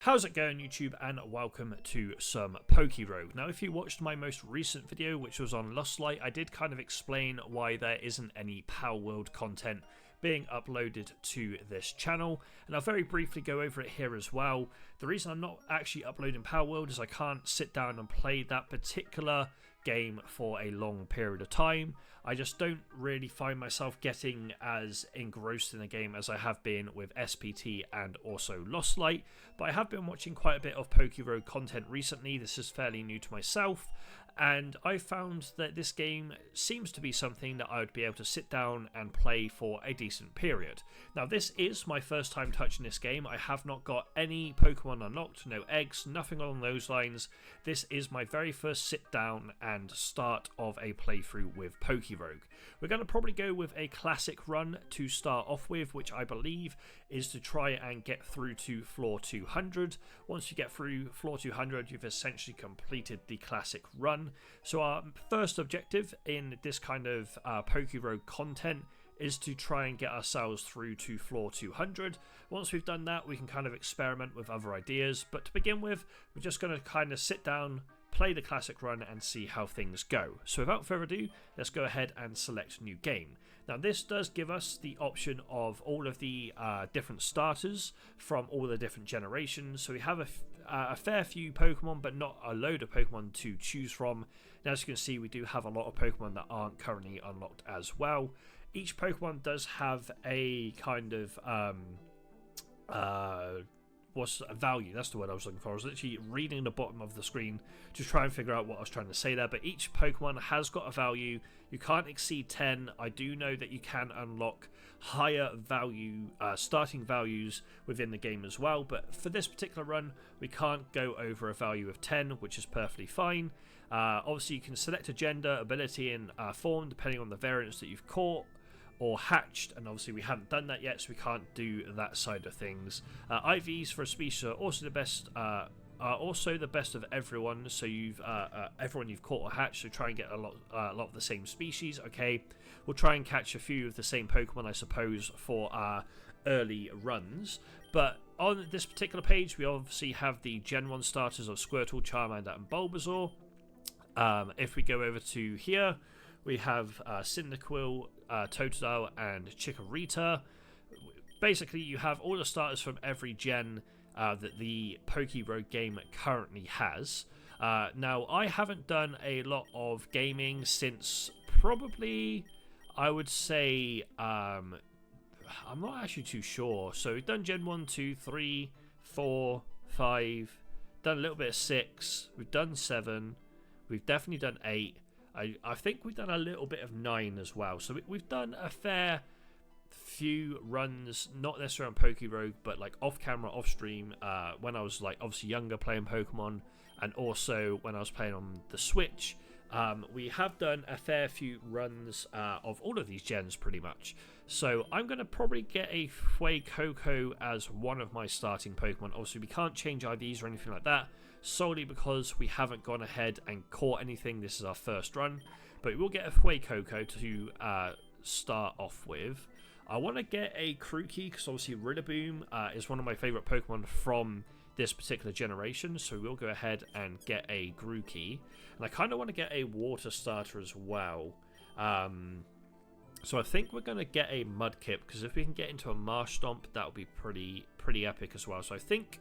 How's it going, YouTube, and welcome to some PokeRogue. Now, if you watched my most recent video, which was on Lost Light, I did kind of explain why there isn't any Palworld content being uploaded to this channel, and I'll very briefly go over it here as well. The reason I'm not actually uploading Palworld is I can't sit down and play that particular game for a long period of time. I just don't really find myself getting as engrossed in the game as I have been with SPT and also Lost Light, but I have been watching quite a bit of PokeRogue content recently. This is fairly new to myself, and I found that this game seems to be something that I would be able to sit down and play for a decent period. Now, this is my first time touching this game. I have not got any Pokemon unlocked, no eggs, nothing along those lines. This is my very first sit down and start of a playthrough with PokeRogue. We're going to probably go with a classic run to start off with, which I believe is to try and get through to floor 200. Once you get through floor 200, you've essentially completed the classic run. So our first objective in this kind of PokeRogue content is to try and get ourselves through to floor 200. Once we've done that, we can kind of experiment with other ideas, but to begin with, we're just going to kind of sit down, play the classic run and see how things go. So without further ado, let's go ahead and select new game. Now, this does give us the option of all of the different starters from all the different generations. So we have a fair few Pokemon, but not a load of Pokemon to choose from. Now, as you can see, we do have a lot of Pokemon that aren't currently unlocked as well. Each Pokemon does have a kind of what's a value, that's the word I was looking for. I was literally reading the bottom of the screen to try and figure out what I was trying to say there, but each Pokemon has got a value. You can't exceed 10. I do know that you can unlock higher value starting values within the game as well, but for this particular run we can't go over a value of 10, which is perfectly fine. Obviously you can select a gender, ability and form depending on the variants that you've caught or hatched, and obviously we haven't done that yet, so we can't do that side of things. IVs for a species are also the best. Of everyone. So you've everyone you've caught or hatched. So try and get a lot of the same species. Okay, we'll try and catch a few of the same Pokemon, I suppose, for our early runs. But on this particular page, we obviously have the Gen 1 starters of Squirtle, Charmander, and Bulbasaur. If we go over to here, we have Cyndaquil, Totodile, and Chikorita. Basically, you have all the starters from every gen that the PokeRogue game currently has. Now, I haven't done a lot of gaming since probably, I would say, I'm not actually too sure. So we've done Gen 1, 2, 3, 4, 5, done a little bit of 6, we've done 7, we've definitely done 8. I think we've done a little bit of 9 as well. So we've done a fair few runs, not necessarily on PokeRogue, but like off camera, off stream, when I was like obviously younger playing Pokemon, and also when I was playing on the Switch. We have done a fair few runs of all of these gens pretty much. So I'm going to probably get a Fuecoco as one of my starting Pokemon. Obviously we can't change IVs or anything like that, solely because we haven't gone ahead and caught anything. This is our first run, but we'll get a Fuecoco to start off with. I want to get a Grookey because obviously Rillaboom is one of my favourite Pokemon from this particular generation, so we'll go ahead and get a Grookey. And I kind of want to get a water starter as well. So I think we're going to get a Mudkip, because if we can get into a Marshtomp, that would be pretty epic as well. So I think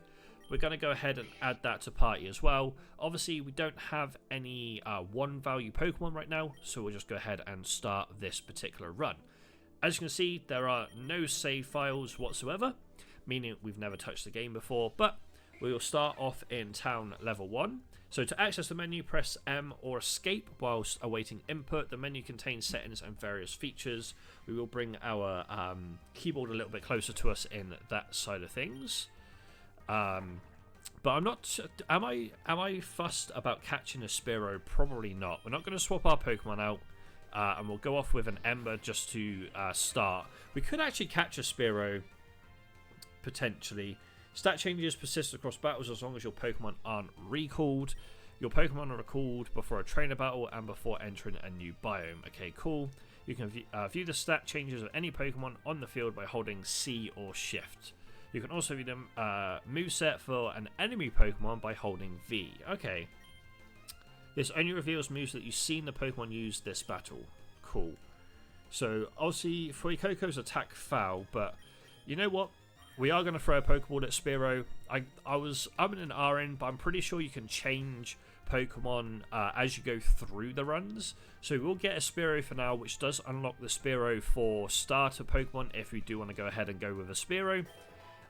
we're going to go ahead and add that to party as well. Obviously, we don't have any 1 value Pokemon right now, so we'll just go ahead and start this particular run. As you can see, there are no save files whatsoever, meaning we've never touched the game before, but we will start off in Town Level 1. So to access the menu, press M or Escape whilst awaiting input. The menu contains settings and various features. We will bring our keyboard a little bit closer to us in that side of things. But I'm not... Am I fussed about catching a Spearow? Probably not. We're not going to swap our Pokemon out. And we'll go off with an Ember just to start. We could actually catch a Spearow, potentially. Stat changes persist across battles as long as your Pokemon aren't recalled. Your Pokemon are recalled before a trainer battle and before entering a new biome. Okay, cool. You can view the stat changes of any Pokemon on the field by holding C or Shift. You can also view the moveset for an enemy Pokemon by holding V. Okay. This only reveals moves that you've seen the Pokemon use this battle. Cool. So, obviously, Fuecoco's attack foul, but you know what? We are going to throw a Pokeball at Spearow. I'm in an RN, but I'm pretty sure you can change Pokemon as you go through the runs. So we'll get a Spearow for now, which does unlock the Spearow for starter Pokemon if we do want to go ahead and go with a Spearow.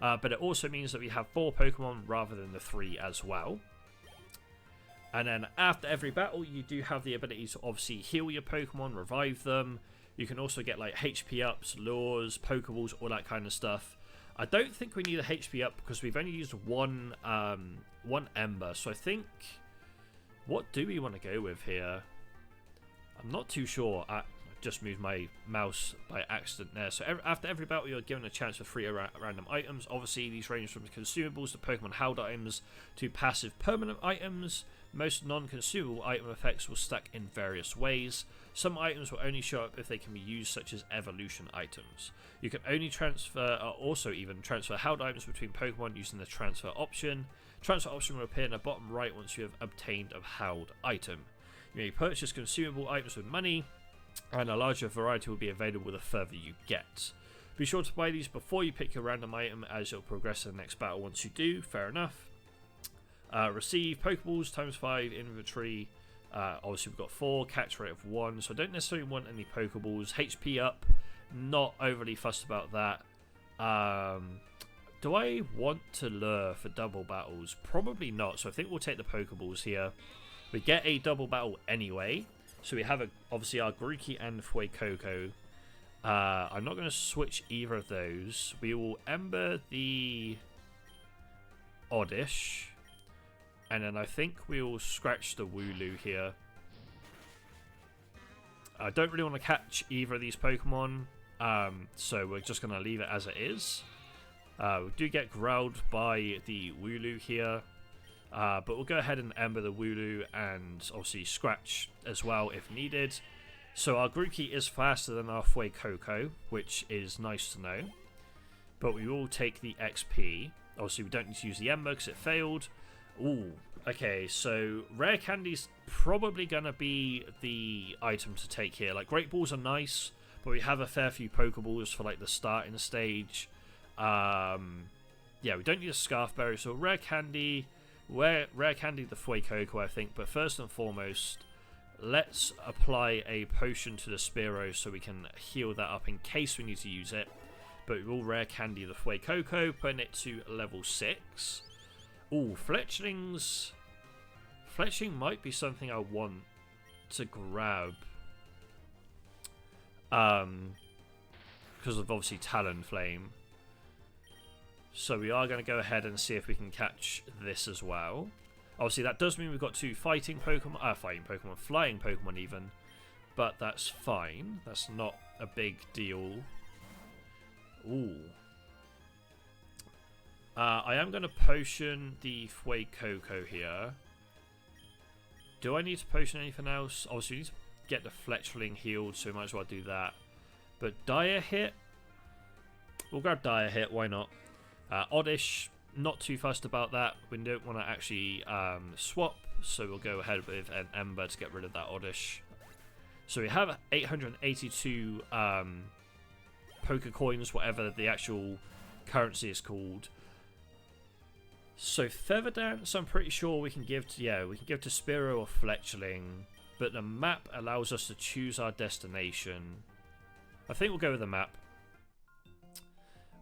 But it also means that we have 4 Pokemon rather than the 3 as well. And then after every battle, you do have the ability to obviously heal your Pokemon, revive them. You can also get like HP ups, lures, Pokeballs, all that kind of stuff. I don't think we need a HP up because we've only used one Ember. So I think, what do we want to go with here? I'm not too sure. I just moved my mouse by accident there. So after every battle, you're given a chance for 3 random items. Obviously, these range from consumables to Pokemon held items to passive permanent items. Most non-consumable item effects will stack in various ways. Some items will only show up if they can be used, such as evolution items. You can only transfer, or also even transfer held items between Pokemon using the transfer option. Transfer option will appear in the bottom right once you have obtained a held item. You may purchase consumable items with money, and a larger variety will be available the further you get. Be sure to buy these before you pick your random item, as you'll progress to the next battle once you do. Fair enough. Receive Pokeballs ×5 inventory. Obviously we've got 4, catch rate of 1, so I don't necessarily want any Pokeballs. HP up, not overly fussed about that. Do I want to lure for double battles? Probably not, so I think we'll take the Pokeballs here. We get a double battle anyway, so we have obviously our Grookey and Fuecoco. I'm not going to switch either of those. We will Ember the Oddish. And then I think we'll scratch the Wooloo here. I don't really want to catch either of these Pokemon, so we're just going to leave it as it is. We do get growled by the Wooloo here, but we'll go ahead and Ember the Wooloo and obviously scratch as well if needed. So our Grookey is faster than our Fuecoco, which is nice to know. But we will take the XP. Obviously we don't need to use the Ember because it failed. Ooh, okay, so Rare Candy's probably going to be the item to take here. Like, Great Balls are nice, but we have a fair few Pokeballs for, like, the starting stage. Yeah, we don't need a Scarf Berry, so Rare Candy the Fuecoco, I think. But first and foremost, let's apply a potion to the Spearow so we can heal that up in case we need to use it. But we will Rare Candy the Fuecoco, putting it to level 6. Ooh, Fletchlings. Fletchling might be something I want to grab. Because of obviously Talonflame. So we are going to go ahead and see if we can catch this as well. Obviously that does mean we've got 2 flying Pokemon even. But that's fine. That's not a big deal. Ooh. I am going to potion the Fuecoco here. Do I need to potion anything else? Obviously, we need to get the Fletchling healed, so we might as well do that. But Dire Hit? We'll grab Dire Hit, why not? Oddish, not too fussed about that. We don't want to actually swap, so we'll go ahead with an Ember to get rid of that Oddish. So we have 882 Pokecoins, whatever the actual currency is called. So Feather Dance, I'm pretty sure we can give to, we can give to Spearow or Fletchling, but the map allows us to choose our destination. I think we'll go with the map.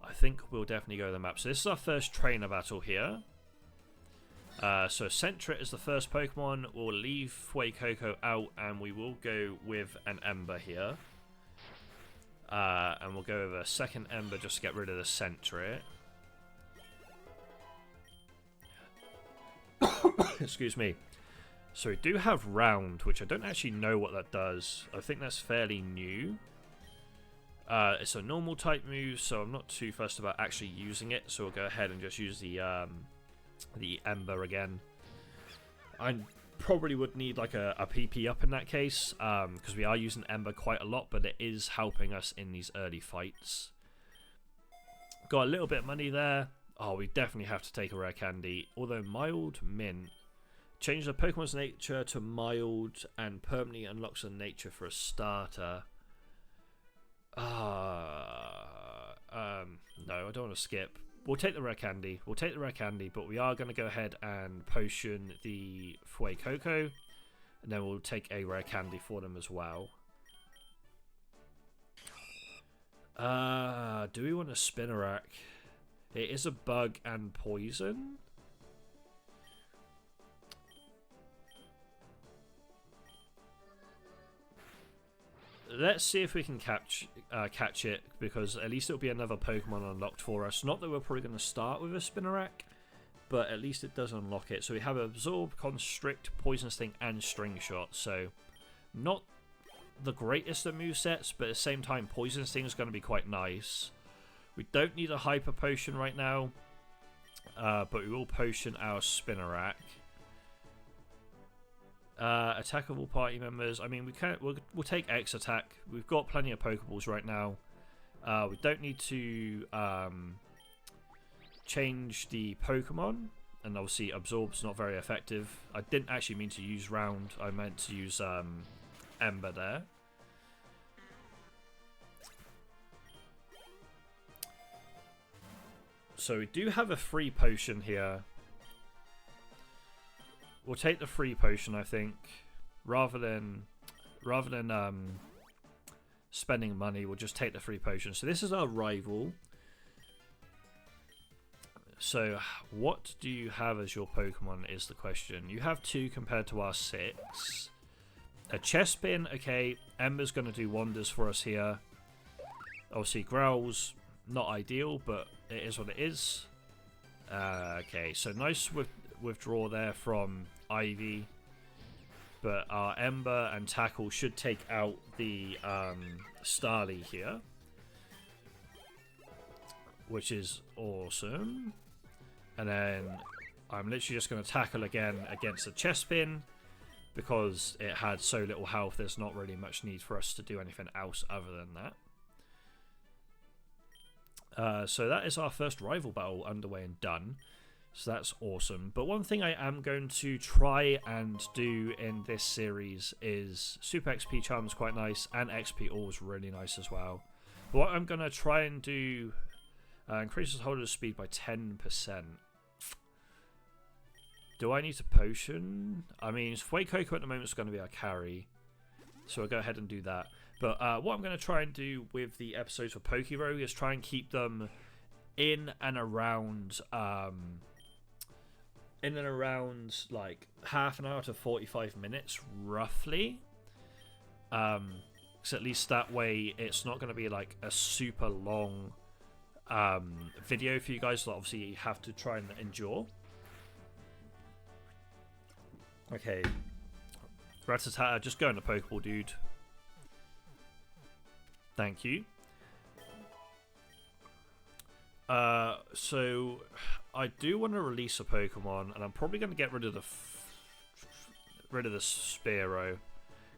I think we'll definitely go with the map. So this is our first trainer battle here. So Sentret is the first Pokemon. We'll leave Fuecoco out and we will go with an Ember here. And we'll go with a second Ember just to get rid of the Sentret. Excuse me. So we do have Round, which I don't actually know what that does. I think that's fairly new. It's a normal type move, so I'm not too fussed about actually using it. So we'll go ahead and just use the Ember again. I probably would need like a PP up in that case, because we are using Ember quite a lot, but it is helping us in these early fights. Got a little bit of money there. Oh, we definitely have to take a rare candy. Although mild mint. Change the Pokemon's nature to mild and permanently unlocks the nature for a starter. No, I don't want to skip. We'll take the rare candy. But we are going to go ahead and potion the Fuecoco. And then we'll take a rare candy for them as well. Do we want a Spinarak? It is a bug and poison. Let's see if we can catch it, because at least it'll be another Pokemon unlocked for us. Not that we're probably going to start with a Spinarak, but at least it does unlock it. So we have Absorb, Constrict, Poison Sting, and String Shot. So not the greatest of movesets, but at the same time, Poison Sting is going to be quite nice. We don't need a Hyper Potion right now, but we will potion our Spinarak. Attack of all party members. I mean, we'll take X attack. We've got plenty of Pokeballs right now. We don't need to change the Pokemon, and obviously Absorb's not very effective. I didn't actually mean to use Round. I meant to use Ember there. So we do have a free potion here. We'll take the free potion, I think, rather than spending money. We'll just take the free potion. So this is our rival. So what do you have as your Pokemon is the question. You have 2 compared to our 6. A Chespin, okay. Ember's going to do wonders for us here. Obviously, Growl's not ideal, but it is what it is. Okay, so nice withdraw there from Ivy, but our Ember and Tackle should take out the Starly here, which is awesome. And then I'm literally just going to tackle again against the Chespin, because it had so little health. There's not really much need for us to do anything else other than that. So that is our first rival battle underway and done. So that's awesome. But one thing I am going to try and do in this series is Super XP Charm is quite nice, and XP All is really nice as well. But what I'm going to try and do, increases holder's speed by 10%. Do I need to potion? I mean, Fuecoco at the moment is going to be our carry, so I'll go ahead and do that. But what I'm going to try and do with the episodes for PokeRogue is try and keep them in and around like half an hour to 45 minutes roughly, so at least that way it's not going to be like a super long video for you guys that obviously you have to try and endure. Okay, Rattata, just go in the Pokeball, dude. Thank you. So I do want to release a Pokemon, and I'm probably going to get rid of the Spearow,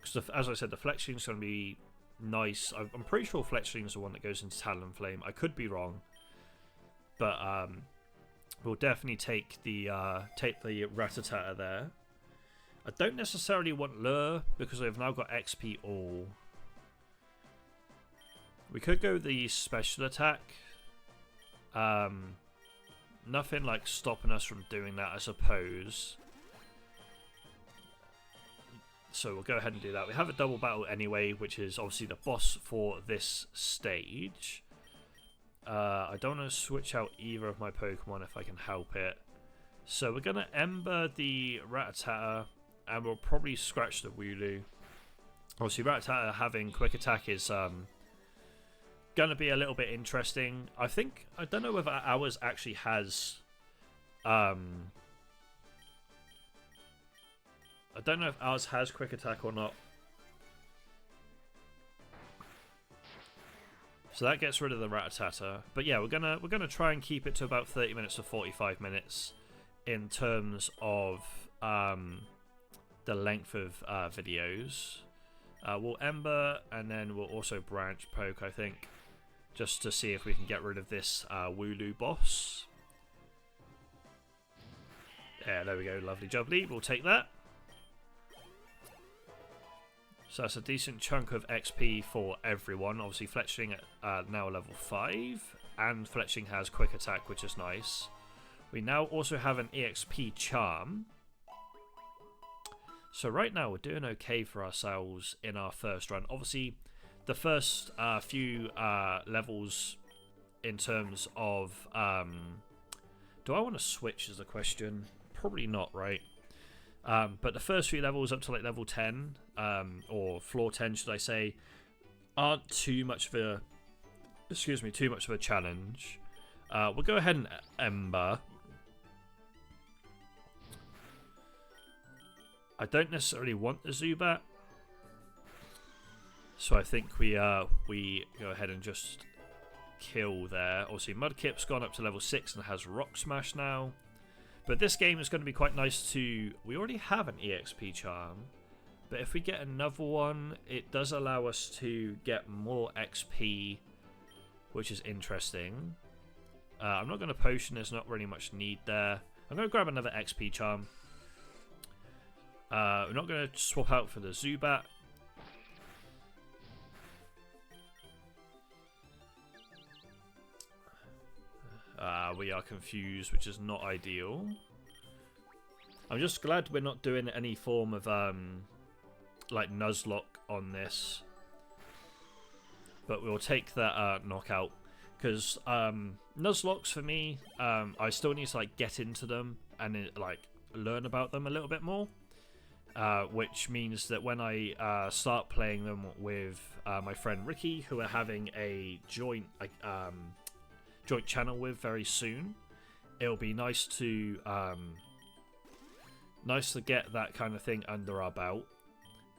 because as I said, the Fletchling is going to be nice. I'm pretty sure Fletchling is the one that goes into Talonflame. I could be wrong, but we'll definitely take the Rattata there. I don't necessarily want Lure because I've now got XP All. We could go the special attack. Nothing like stopping us from doing that, I suppose. So we'll go ahead and do that. We have a double battle anyway, which is obviously the boss for this stage. I don't want to switch out either of my Pokemon if I can help it. So we're going to Ember the Rattata, and we'll probably scratch the Wooloo. Obviously, Rattata having Quick Attack is going to be a little bit interesting. I don't know whether ours actually has I don't know if ours has Quick Attack or not. So that gets rid of the Rattata. But yeah, we're gonna try and keep it to about 30 minutes to 45 minutes in terms of the length of videos. We'll Ember, and then we'll also Branch Poke, I think. just to see if we can get rid of this Wooloo boss. Yeah, there we go, lovely jubbly, we'll take that. So that's a decent chunk of XP for everyone. Obviously Fletchling at now level 5, and Fletchling has quick attack, which is nice. We now also have an EXP charm. So right now we're doing okay for ourselves in our first run. Obviously the first few levels in terms of... do I want to switch is the question? Probably not, right? But the first few levels up to like level 10, or floor 10 should I say, aren't too much of a, too much of a challenge. We'll go ahead and Ember. I don't necessarily want the Zubat, so I think we go ahead and just kill there. Obviously Mudkip's gone up to level 6 and has Rock Smash now. But this game is going to be quite nice to... We already have an EXP charm, but if we get another one, it does allow us to get more XP, which is interesting. I'm not going to potion, there's not really much need there. I'm going to grab another XP charm. We're not going to swap out for the Zubat. We are confused, which is not ideal. I'm just glad we're not doing any form of like Nuzlocke on this, but we'll take that knockout, because Nuzlocks for me, I still need to like get into them and like learn about them a little bit more, which means that when I start playing them with my friend Ricky, who are having a joint channel with very soon, it'll be nice to get that kind of thing under our belt.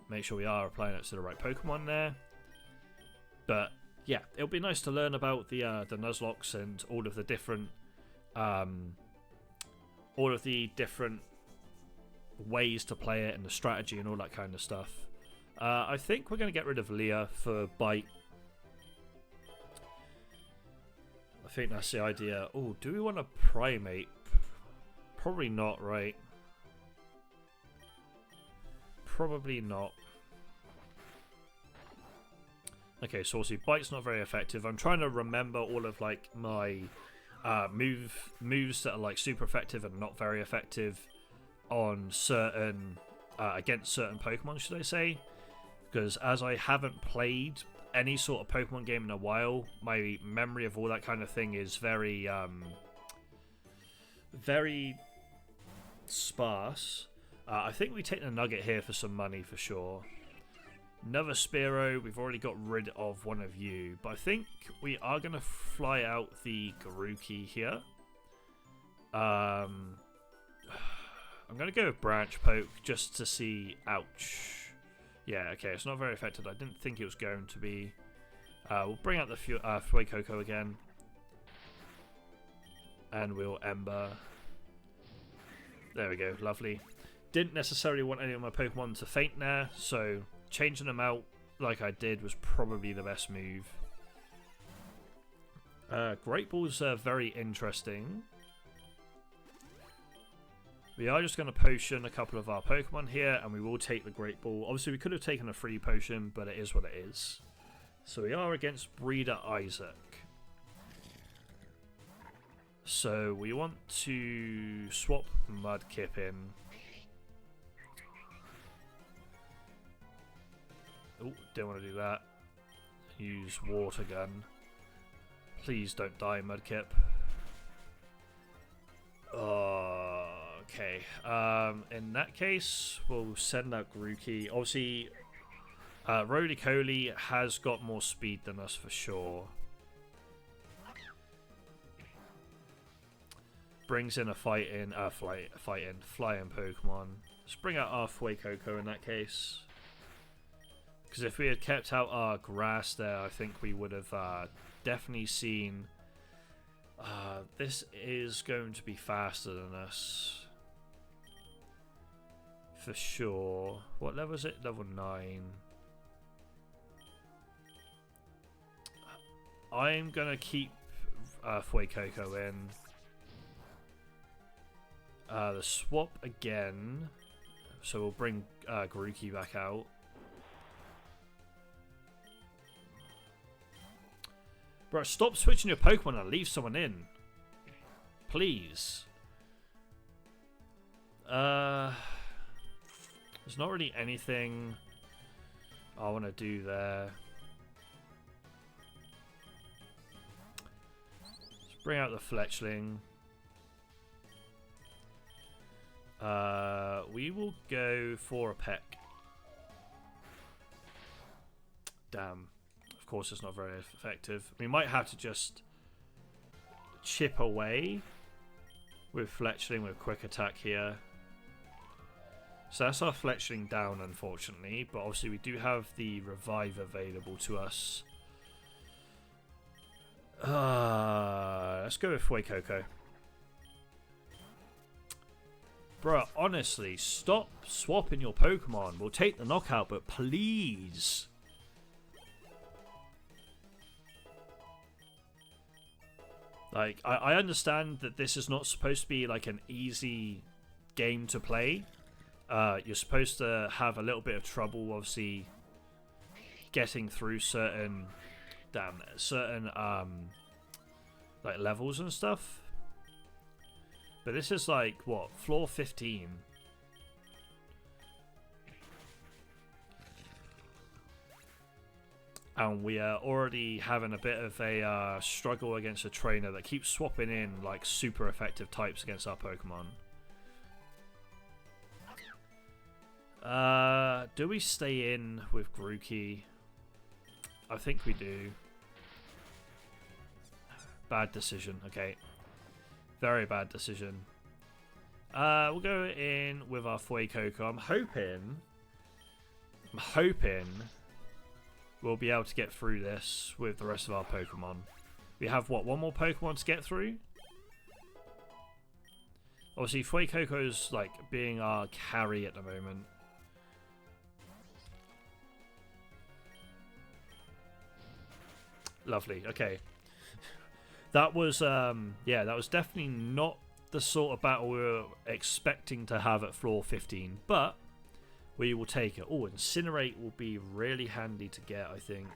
Make sure we are applying it to the right Pokemon there. But yeah, it'll be nice to learn about the Nuzlocks and all of the different ways to play it and the strategy and all that kind of stuff. I think we're going to get rid of Leah for Bite. I think that's the idea. Oh, do we want a Primate? Probably not, right? Probably not. Okay, so obviously Bite's not very effective. I'm trying to remember all of like my moves that are like super effective and not very effective on certain against certain Pokemon, should I say? Because as I haven't played any sort of Pokemon game in a while, my memory of all that kind of thing is very very sparse. I think we take the Nugget here for some money for sure. Another Spearow, we've already got rid of one of you, but I think we are going to fly out the Garuki here. I'm going to go with Branch Poke just to see. Ouch. Yeah, okay, it's not very effective. I didn't think it was going to be. We'll bring out the Fuecoco again. And we'll Ember. There we go, lovely. Didn't necessarily want any of my Pokemon to faint there, so changing them out like I did was probably the best move. Great Balls are very interesting. We are just going to potion a couple of our Pokemon here, and we will take the Great Ball. Obviously, we could have taken a free potion, but it is what it is. So we are against Breeder Isaac. So we want to swap Mudkip in. Oh, don't want to do that. Use Water Gun. Please don't die, Mudkip. Okay. In that case, we'll send out Grookey. Obviously, Roly-Coly has got more speed than us for sure. Brings in a flying Pokemon. Let's bring out our Fuecoco in that case. Because if we had kept out our grass there, I think we would have definitely seen... this is going to be faster than us. For sure. What level is it? Level 9. I'm gonna keep Fuecoco in. The swap again. So we'll bring Grookey back out. Bro, stop switching your Pokemon and leave someone in. Please. There's not really anything I want to do there. Let's bring out the Fletchling. We will go for a peck. Damn. Of course it's not very effective. We might have to just chip away with Fletchling with quick attack here. So that's our Fletchling down, unfortunately. But obviously we do have the Revive available to us. Let's go with Fuecoco. Bruh, honestly, stop swapping your Pokemon. We'll take the knockout, but please. Like, I understand that this is not supposed to be like an easy game to play. You're supposed to have a little bit of trouble, obviously, getting through certain like levels and stuff. But this is like, what, floor 15? And we are already having a bit of a struggle against a trainer that keeps swapping in like super effective types against our Pokemon. Do we stay in with Grookey? I think we do. Bad decision, okay. Very bad decision. We'll go in with our Fuecoco. I'm hoping we'll be able to get through this with the rest of our Pokemon. We have, what, one more Pokemon to get through? Obviously, Fuecoco's like being our carry at the moment. Lovely, okay. That was, yeah, that was definitely not the sort of battle we were expecting to have at floor 15, but we will take it. Oh, Incinerate will be really handy to get, I think.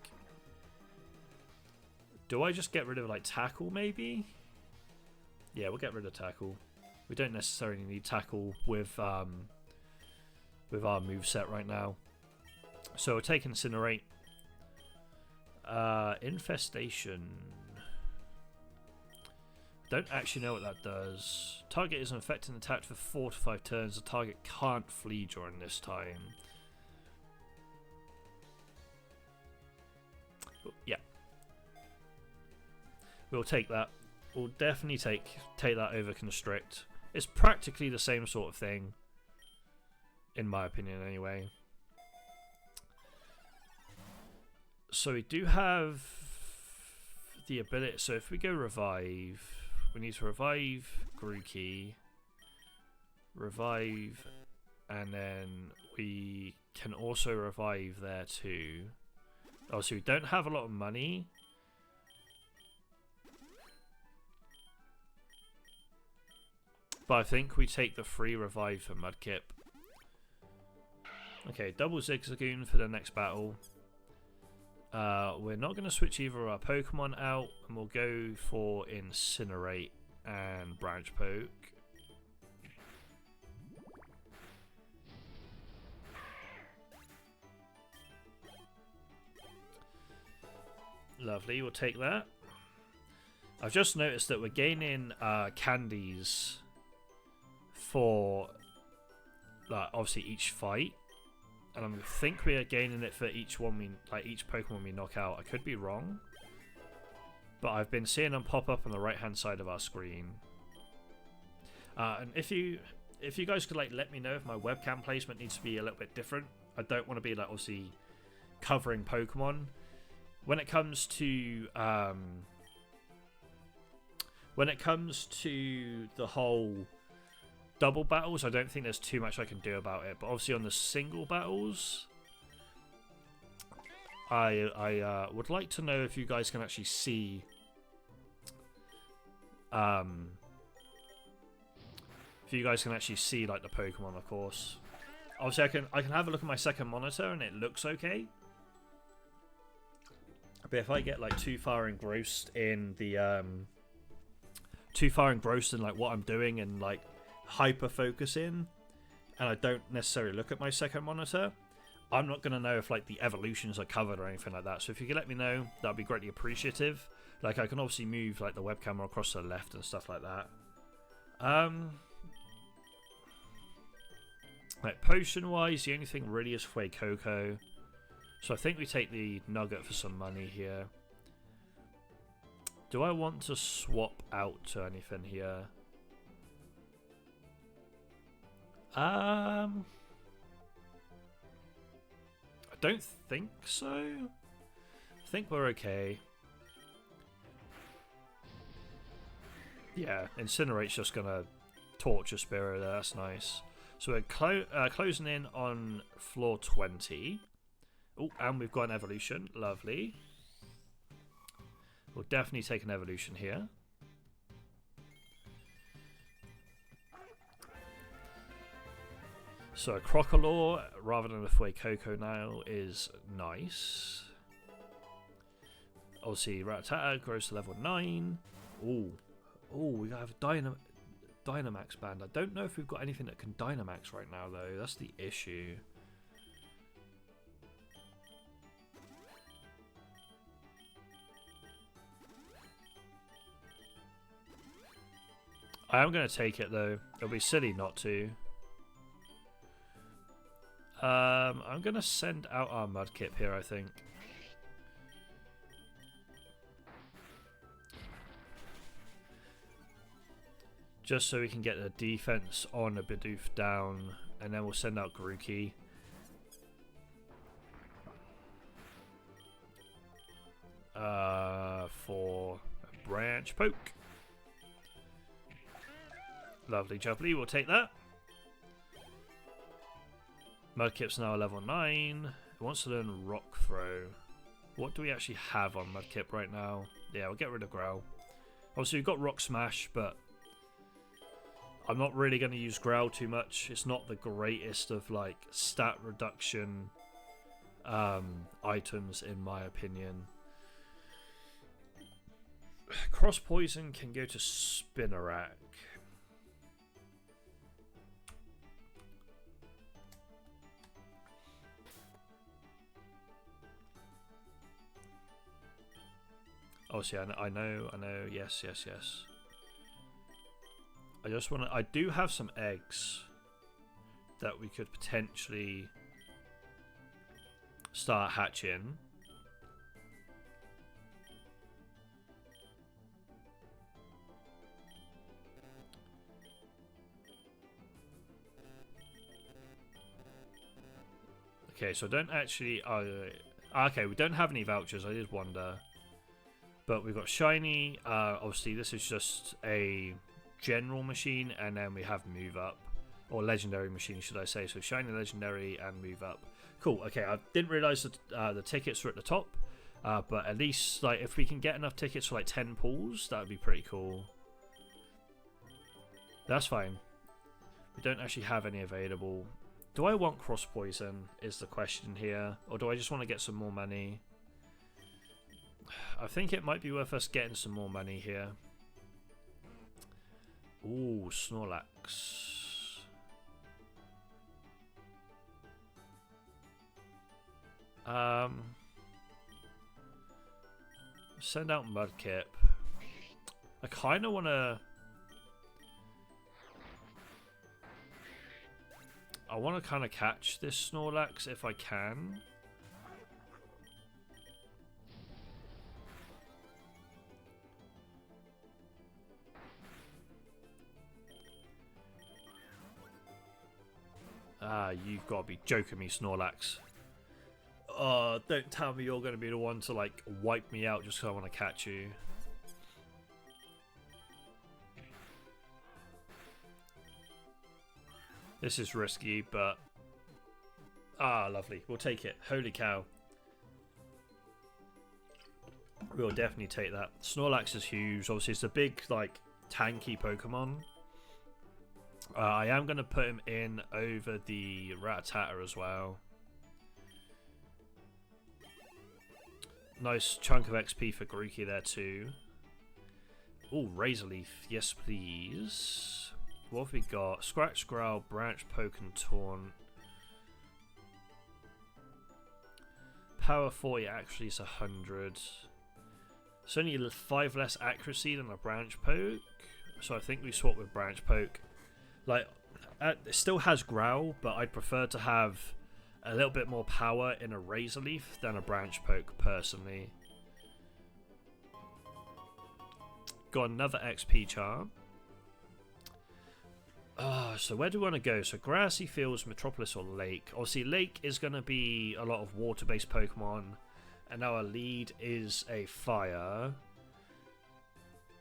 Do I just get rid of, like, Tackle, maybe? Yeah, we'll get rid of Tackle. We don't necessarily need Tackle with our moveset right now. So we'll take Incinerate. Infestation. Don't actually know what that does. Target is infected and attacked for 4 to 5 turns. The target can't flee during this time. Yeah. We'll take that. We'll definitely take that over Constrict. It's practically the same sort of thing. In my opinion, anyway. So we do have the ability. So if we go Revive, we need to revive Grookey, revive, and then we can also revive there too. Obviously, we don't have a lot of money. But I think we take the free revive for Mudkip. Okay, double Zigzagoon for the next battle. We're not going to switch either of our Pokemon out, and we'll go for Incinerate and Branch Poke. Lovely, we'll take that. I've just noticed that we're gaining candies for obviously each fight. And I think we are gaining it for each one each Pokemon we knock out. I could be wrong, but I've been seeing them pop up on the right-hand side of our screen. And if you guys could let me know if my webcam placement needs to be a little bit different. I don't want to be obviously covering Pokemon. When it comes to the whole double battles, I don't think there's too much I can do about it. But obviously on the single battles, I would like to know if you guys can actually see if you guys can actually see like the Pokemon, of course. Obviously I can have a look at my second monitor and it looks okay. But if I get like too far engrossed in the like what I'm doing and like hyper focusing, and I don't necessarily look at my second monitor, I'm not gonna know if like the evolutions are covered or anything like that. So if you could let me know, that'd be greatly appreciative. Like I can obviously move like the web camera across to the left and stuff like that. Like potion wise, the only thing really is Fuecoco. So I think we take the nugget for some money here. Do I want to swap out to anything here? I don't think so. I think we're okay. Yeah, Incinerate's just gonna torture Spiro there, that's nice. So we're closing in on floor 20. Oh, and we've got an evolution. Lovely. We'll definitely take an evolution here. So a Crocodile rather than a Fuecoco now is nice. Obviously, Rattata grows to level 9. Ooh. Oh, we have a Dynamax band. I don't know if we've got anything that can Dynamax right now, though. That's the issue. I am going to take it, though. It'll be silly not to. I'm going to send out our Mudkip here, I think. Just so we can get the defense on a Bidoof down, and then we'll send out Grookey. For a branch poke. Lovely jubbly, we'll take that. Mudkip's now level 9. It wants to learn Rock Throw. What do we actually have on Mudkip right now? Yeah, we'll get rid of Growl. Obviously we've got Rock Smash, but I'm not really going to use Growl too much. It's not the greatest of like stat reduction items in my opinion. Cross Poison can go to Spinarak. Obviously, I know, yes. I just want to, I do have some eggs that we could potentially start hatching. Okay, so I don't actually, okay, we don't have any vouchers, I did wonder. But we've got Shiny, obviously this is just a general machine, and then we have Move Up, or Legendary machine should I say, so Shiny, Legendary, and Move Up. Cool, okay, I didn't realise that the tickets were at the top, but at least like if we can get enough tickets for like 10 pulls, that would be pretty cool. That's fine. We don't actually have any available. Do I want Cross Poison is the question here, or do I just want to get some more money? I think it might be worth us getting some more money here. Ooh, Snorlax. Send out Mudkip. I kind of want to... I want to kind of catch this Snorlax if I can. Ah, you've got to be joking me, Snorlax. Oh, don't tell me you're going to be the one to, like, wipe me out just because I want to catch you. This is risky, but... Ah, lovely. We'll take it. Holy cow. We'll definitely take that. Snorlax is huge. Obviously, it's a big, like, tanky Pokemon. I am going to put him in over the Rattata as well. Nice chunk of XP for Grookey there too. Oh, Razor Leaf. Yes, please. What have we got? Scratch, Growl, Branch, Poke, and Taunt. Power 40 actually is 100. It's only 5 less accuracy than a Branch Poke. So I think we swap with Branch Poke. Like, it still has Growl, but I'd prefer to have a little bit more power in a Razor Leaf than a Branch Poke, personally. Got another XP charm. So where do we want to go? So Grassy Fields, Metropolis, or Lake? Obviously, Lake is going to be a lot of water-based Pokemon, and our lead is a fire.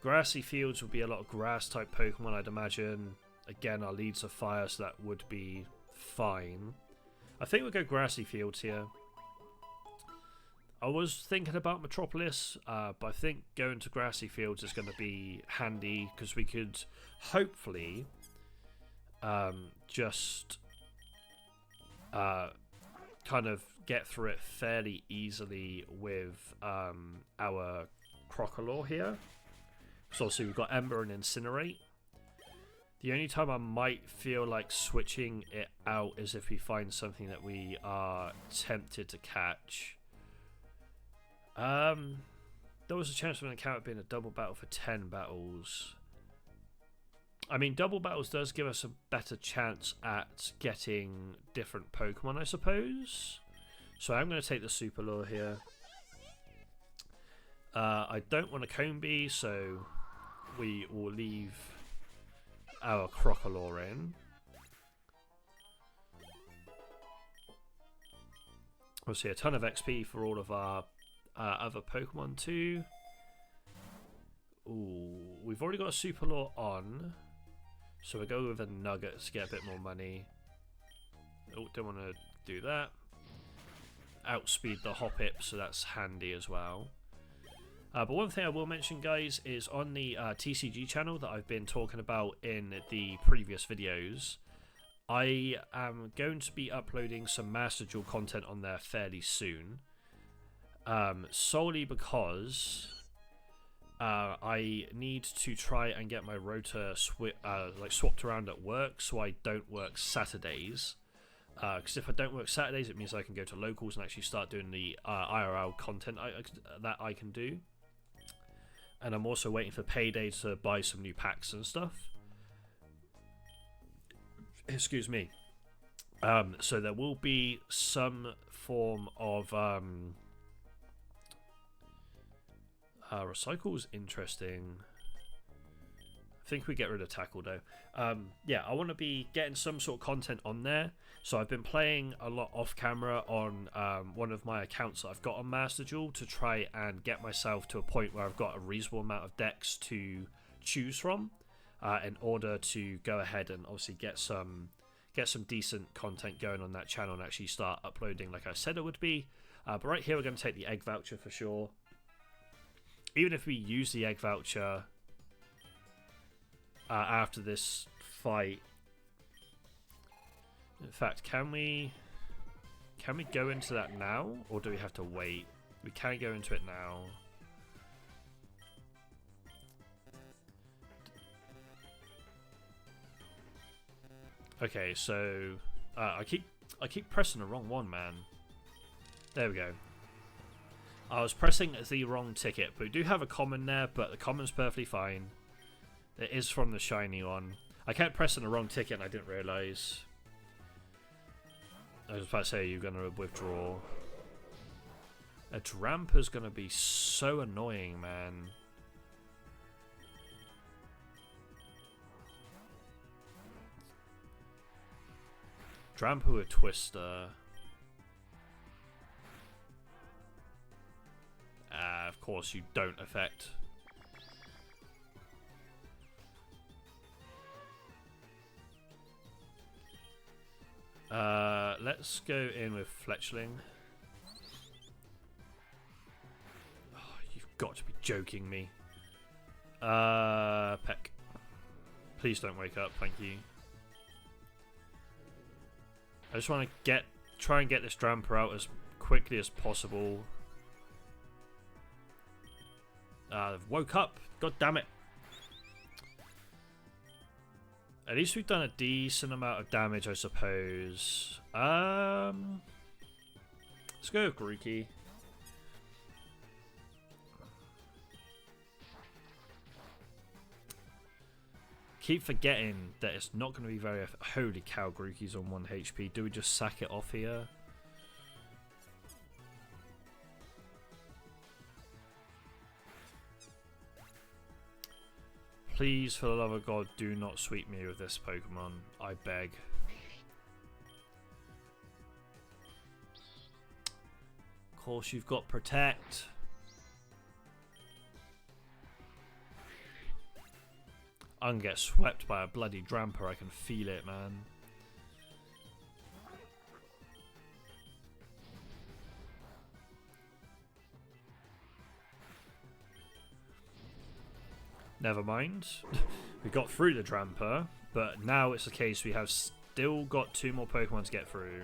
Grassy Fields would be a lot of grass-type Pokemon, I'd imagine. Again, our leads are fire, so that would be fine. I think we'll go Grassy Fields here. I was thinking about Metropolis, but I think going to Grassy Fields is going to be handy, because we could hopefully just kind of get through it fairly easily with our Crocodile here. So obviously we've got Ember and Incinerate. The only time I might feel like switching it out is if we find something that we are tempted to catch. There was a chance of an encounter being a double battle for 10 battles. I mean, double battles does give us a better chance at getting different Pokemon, I suppose. So I'm going to take the Super Lure here. I don't want a Combi, so we will leave our Crocodile in. We'll see a ton of XP for all of our other Pokemon too. Ooh, we've already got a Super Lure on, so we'll go with a Nugget to get a bit more money. Oh, don't want to do that. Outspeed the Hoppip, so that's handy as well. But one thing I will mention, guys, is on the TCG channel that I've been talking about in the previous videos, I am going to be uploading some Master Duel content on there fairly soon. Solely because I need to try and get my rota swapped around at work, so I don't work Saturdays. Because if I don't work Saturdays, it means I can go to locals and actually start doing the IRL content that I can do. And I'm also waiting for payday to buy some new packs and stuff. Excuse me. So there will be some form of recycle's interesting. I think we get rid of tackle though. Yeah, I want to be getting some sort of content on there. So I've been playing a lot off camera on one of my accounts that I've got on Master Duel to try and get myself to a point where I've got a reasonable amount of decks to choose from in order to go ahead and obviously get some decent content going on that channel and actually start uploading like I said it would be. But right here we're going to take the egg voucher for sure. Even if we use the egg voucher after this fight, in fact, can we go into that now, or do we have to wait? We can go into it now. Okay, so I keep pressing the wrong one, man. There we go. I was pressing the wrong ticket, but we do have a common there, but the common's perfectly fine. It is from the shiny one. I kept pressing the wrong ticket and I didn't realise. I was about to say you're going to withdraw. A Dramper's going to be so annoying, man. Dramper with Twister. Of course you don't affect. Let's go in with Fletchling. Oh, you've got to be joking me. Peck. Please don't wake up, thank you. I just want to try and get this Dramper out as quickly as possible. They've woke up. God damn it. At least we've done a decent amount of damage, I suppose. Let's go with Grookey. Keep forgetting that it's not going to be very... Holy cow, Grookey's on 1 HP. Do we just sack it off here? Please, for the love of God, do not sweep me with this Pokemon. I beg. Of course, you've got Protect. I'm gonna get swept by a bloody Dramper. I can feel it, man. Never mind. We got through the Dramper, but now it's the case we have still got 2 more Pokemon to get through.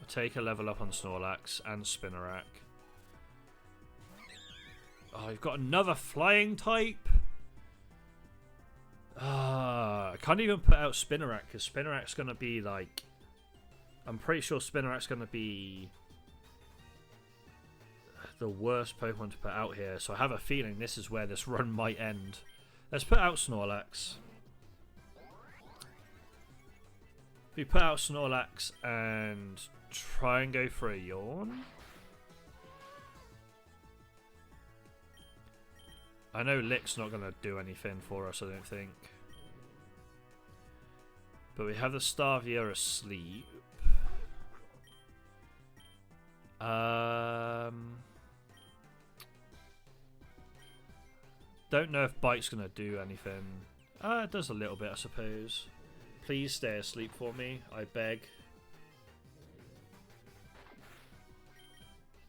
I'll take a level up on Snorlax and Spinarak. Oh, you've got another flying type? I can't even put out Spinarak because Spinarak's going to be like... I'm pretty sure Spinarak's going to be the worst Pokemon to put out here. So I have a feeling this is where this run might end. Let's put out Snorlax. We put out Snorlax and try and go for a Yawn. I know Lick's not going to do anything for us, I don't think. But we have the Starvia asleep. Don't know if Bite's going to do anything. It does a little bit, I suppose. Please stay asleep for me, I beg.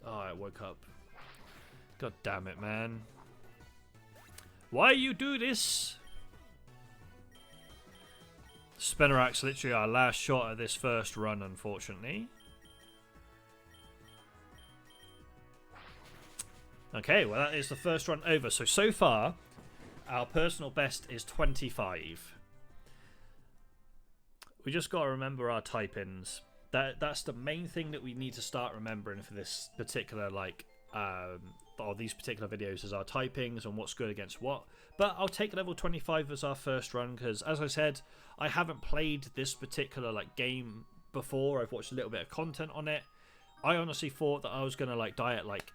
Oh, it woke up. God damn it, man. Why you do this? Spinarak's literally our last shot at this first run, unfortunately. Okay, well that is the first run over. So far, our personal best is 25. We just got to remember our type-ins. That's the main thing that we need to start remembering for this particular, like, or these particular videos, is our typings and what's good against what. But I'll take level 25 as our first run because, as I said, I haven't played this particular like game before. I've watched a little bit of content on it. I honestly thought that I was gonna like die at like,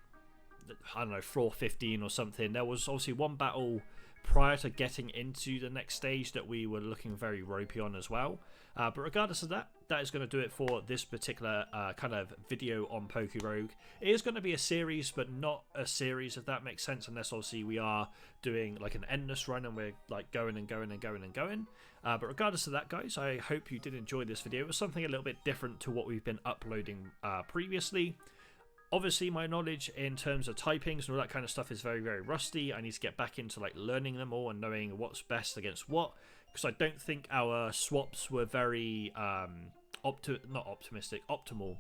I don't know, floor 15 or something. There was obviously one battle prior to getting into the next stage that we were looking very ropey on as well. But regardless of that, that is going to do it for this particular kind of video on PokeRogue. It is going to be a series, but not a series, if that makes sense, unless obviously we are doing like an endless run and we're like going and going and going and going. But regardless of that, guys, I hope you did enjoy this video. It was something a little bit different to what we've been uploading previously. Obviously, my knowledge in terms of typings and all that kind of stuff is very, very rusty. I need to get back into like learning them all and knowing what's best against what, because I don't think our swaps were very optimal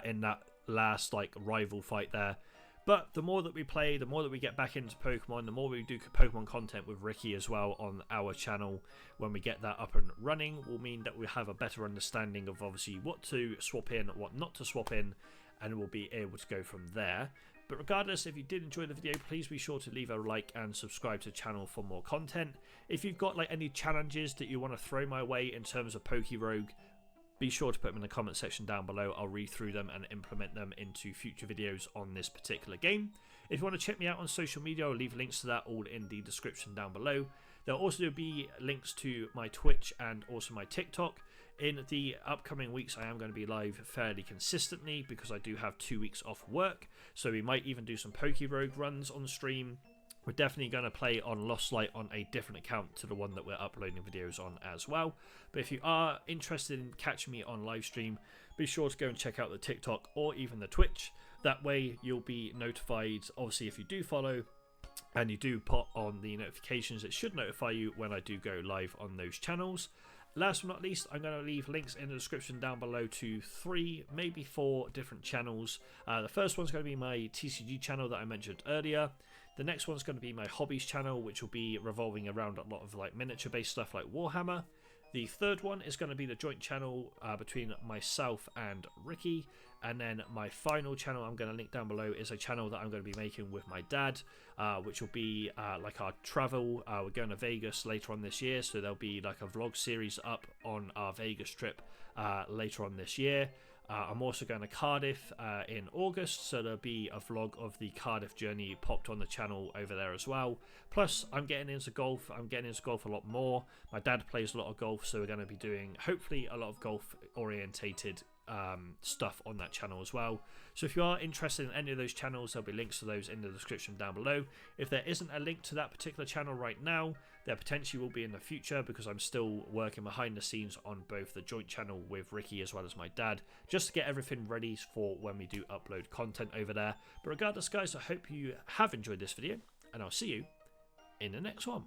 in that last like rival fight there. But the more that we play, the more that we get back into Pokemon, the more we do Pokemon content with Ricky as well on our channel, when we get that up and running, will mean that we have a better understanding of obviously what to swap in, what not to swap in, and we'll be able to go from there. But regardless, if you did enjoy the video, please be sure to leave a like and subscribe to the channel for more content. If you've got like any challenges that you want to throw my way in terms of PokeRogue, be sure to put them in the comment section down below. I'll read through them and implement them into future videos on this particular game. If you want to check me out on social media, I'll leave links to that all in the description down below. There'll also be links to my Twitch and also my TikTok. In the upcoming weeks, I am going to be live fairly consistently because I do have 2 weeks off work. So we might even do some PokeRogue runs on stream. We're definitely going to play on Lost Light on a different account to the one that we're uploading videos on as well. But if you are interested in catching me on live stream, be sure to go and check out the TikTok or even the Twitch. That way you'll be notified, obviously, if you do follow and you do put on the notifications, it should notify you when I do go live on those channels. Last but not least, I'm going to leave links in the description down below to 3, maybe 4 different channels. The first one's going to be my TCG channel that I mentioned earlier. The next one's going to be my Hobbies channel, which will be revolving around a lot of like miniature based stuff like Warhammer. The third one is going to be the joint channel between myself and Ricky. And then my final channel I'm going to link down below is a channel that I'm going to be making with my dad, which will be like our travel. We're going to Vegas later on this year, so there'll be like a vlog series up on our Vegas trip later on this year. I'm also going to Cardiff in August, so there'll be a vlog of the Cardiff journey popped on the channel over there as well. Plus, I'm getting into golf. I'm getting into golf a lot more. My dad plays a lot of golf, so we're going to be doing, hopefully, a lot of golf-orientated stuff on that channel as well. So if you are interested in any of those channels, there'll be links to those in the description down below. If there isn't a link to that particular channel right now, there potentially will be in the future, because I'm still working behind the scenes on both the joint channel with Ricky as well as my dad, just to get everything ready for when we do upload content over there. But regardless, guys, I hope you have enjoyed this video, and I'll see you in the next one.